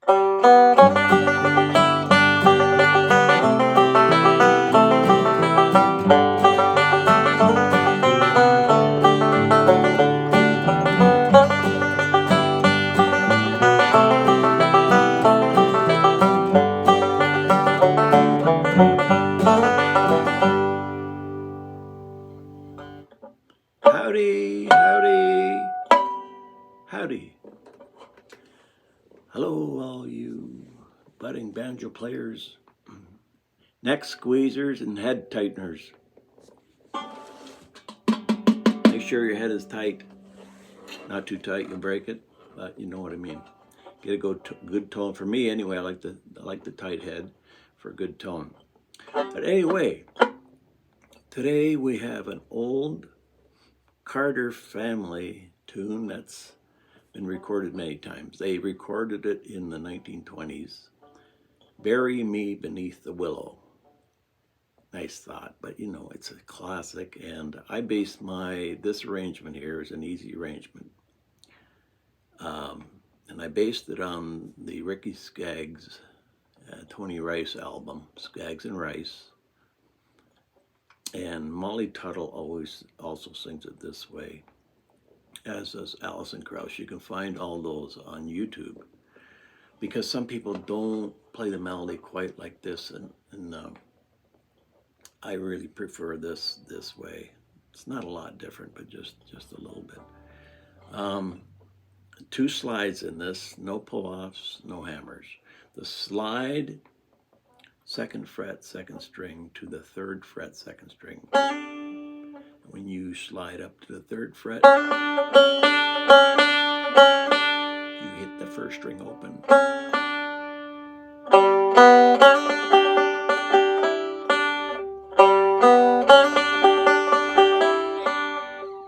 Howdy, howdy, howdy. Hello, all you budding banjo players, neck squeezers, and head tighteners. Make sure your head is tight. Not too tight, you'll break it, but you know what I mean. Get a good tone. For me, anyway, I like the tight head for a good tone. But anyway, today we have an old Carter family tune that's been recorded many times. They recorded it in the 1920s. Bury Me Beneath the Willow. Nice thought, but you know, it's a classic, and I based this arrangement here is an easy arrangement. And I based it on the Ricky Skaggs, Tony Rice album, Skaggs and Rice. And Molly Tuttle also sings it this way, as does Alison Krauss. You can find all those on YouTube, because some people don't play the melody quite like this, and I really prefer this way. It's not a lot different, but just a little bit. 2 slides in this, no pull-offs, no hammers. The slide, 2nd fret, 2nd string to the 3rd fret, 2nd string. When you slide up to the 3rd fret, you hit the 1st string open.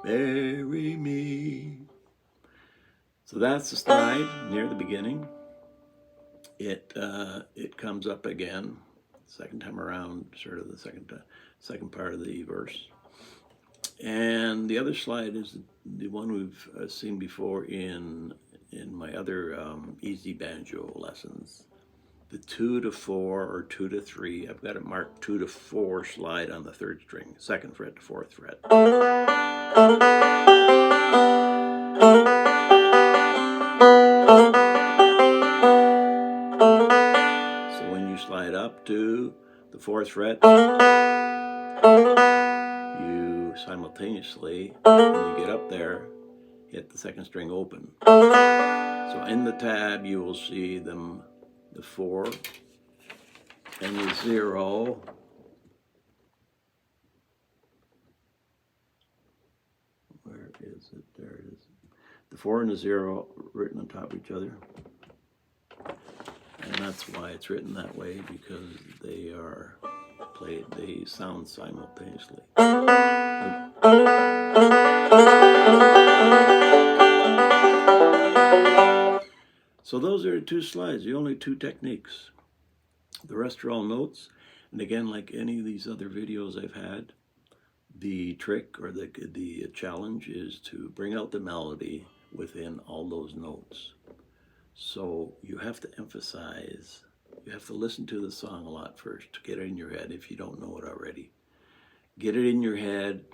Bury me. So that's the slide near the beginning. It comes up again, 2nd time around, sort of the second part of the verse. And the other slide is the one we've seen before in my other easy banjo lessons. The 2 to 4 or 2 to 3. I've got it marked 2 to 4 slide on the 3rd string, 2nd fret to 4th fret. So when you slide up to the 4th fret, you simultaneously, when you get up there, hit the 2nd string open. So in the tab you will see them, the 4 and the 0. Where is it? There it is. The 4 and the 0 written on top of each other. And that's why it's written that way, because they are played, they sound simultaneously. So those are 2 slides, the only 2 techniques. The rest are all notes. And again, like any of these other videos I've had, the trick or the challenge is to bring out the melody within all those notes. So you have to emphasize, you have to listen to the song a lot first to get it in your head if you don't know it already. Get it in your head,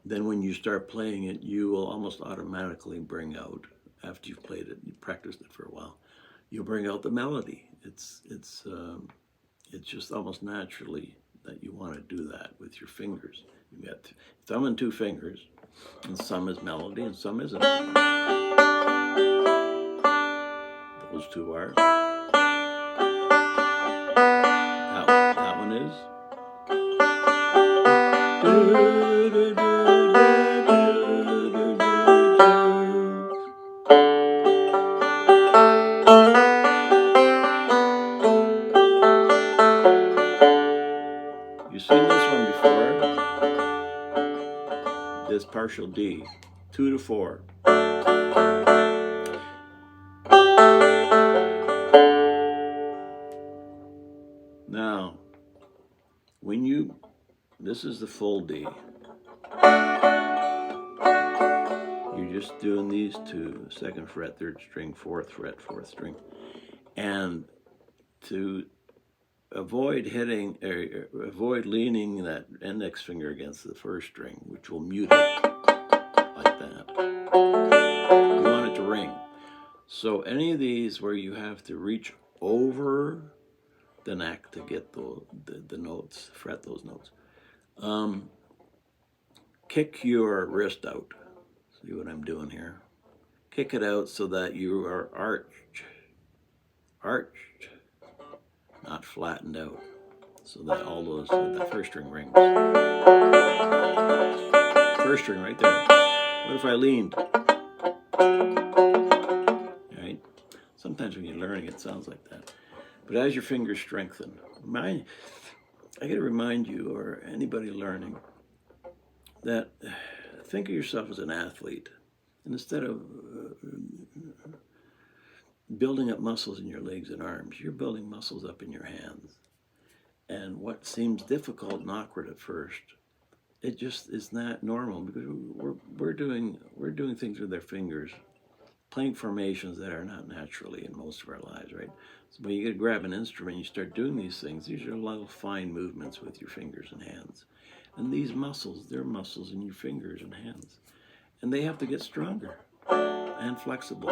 then when you start playing it, you will almost automatically bring out, after you've played it, you practiced it for a while, you'll bring out the melody. It's just almost naturally that you want to do that with your fingers. You got thumb and 2 fingers, and some is melody and some isn't. Those 2 are. That one is. You've seen this one before. This partial D, 2 to 4. Now, this is the full D. You just doing these two, 2nd fret, 3rd string, 4th fret, 4th string. And to avoid avoid leaning that index finger against the 1st string, which will mute it like that. You want it to ring. So any of these where you have to reach over the neck to get the notes, fret those notes, kick your wrist out. See what I'm doing here? Kick it out so that you are arched, not flattened out, so that all those, that 1st string rings. 1st string right there. What if I leaned? Right? Sometimes when you're learning, it sounds like that. But as your fingers strengthen, I got to remind you, or anybody learning, that think of yourself as an athlete. And instead of building up muscles in your legs and arms, you're building muscles up in your hands. And what seems difficult and awkward at first, it just is not normal, because we're doing things with our fingers, playing formations that are not naturally in most of our lives, right? So when you get to grab an instrument, you start doing these things. These are little fine movements with your fingers and hands. And these muscles, they're muscles in your fingers and hands. And they have to get stronger and flexible.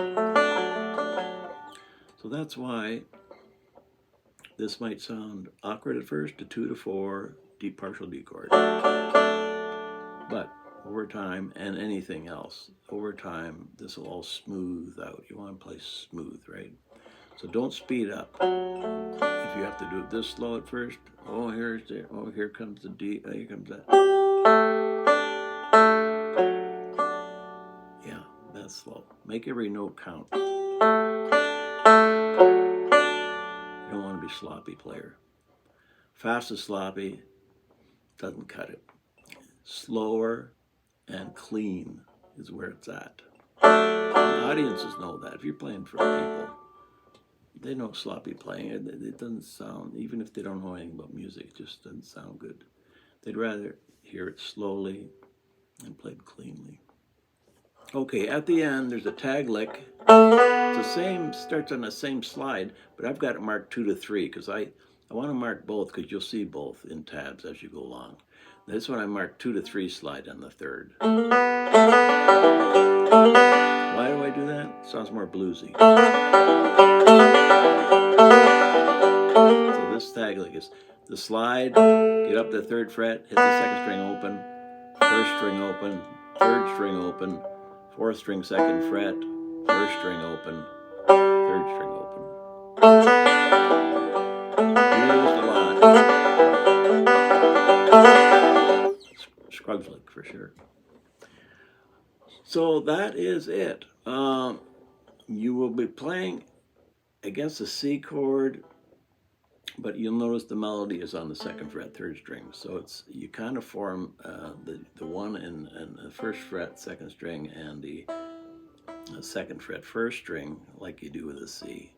So that's why this might sound awkward at first, a 2 to 4 deep partial D chord. But over time, and anything else, over time, this will all smooth out. You want to play smooth, right? So don't speed up. If you have to do it this slow at first, here comes the D, here comes that. Yeah, that's slow. Make every note count. You don't want to be sloppy player. Fast and sloppy doesn't cut it. Slower and clean is where it's at. And audiences know that. If you're playing for people, they know sloppy playing. It doesn't sound, even if they don't know anything about music, it just doesn't sound good. They'd rather hear it slowly and played cleanly. Okay, at the end, there's a tag lick. It's the same, starts on the same slide, but I've got it marked 2 to 3 because I want to mark both, because you'll see both in tabs as you go along. This one I marked 2 to 3 slide on the 3rd. Why do I do that? It sounds more bluesy. So this tag lick is the slide, get up the 3rd fret, hit the 2nd string open, 1st string open, 3rd string open, 4th string 2nd fret, 1st string open, 3rd string open. Used a lot. Skaggs lick for sure. So that is it. You will be playing against the C chord, but you'll notice the melody is on the 2nd fret, 3rd string. So it's, you kind of form the 1 in the 1st fret, 2nd string, and the 2nd fret, 1st string, like you do with a C.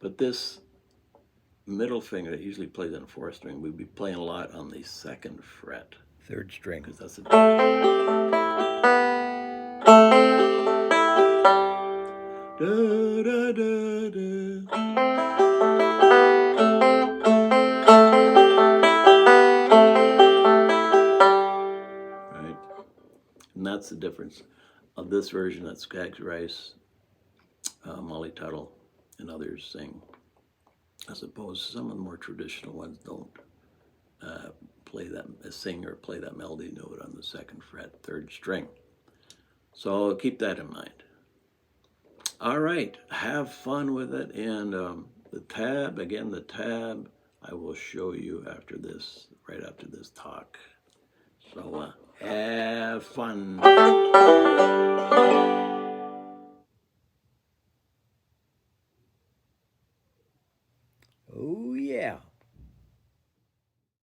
But this middle finger that usually plays on the 4th string, we'd be playing a lot on the 2nd fret, 3rd string, because that's a... Da, da, da, da. Right? And that's the difference of this version that Skaggs Rice, Molly Tuttle, and others sing. I suppose some of the more traditional ones don't sing or play that melody note on the 2nd fret, 3rd string. So keep that in mind. All right, have fun with it. And the tab, I will show you after this, right after this talk. So have fun.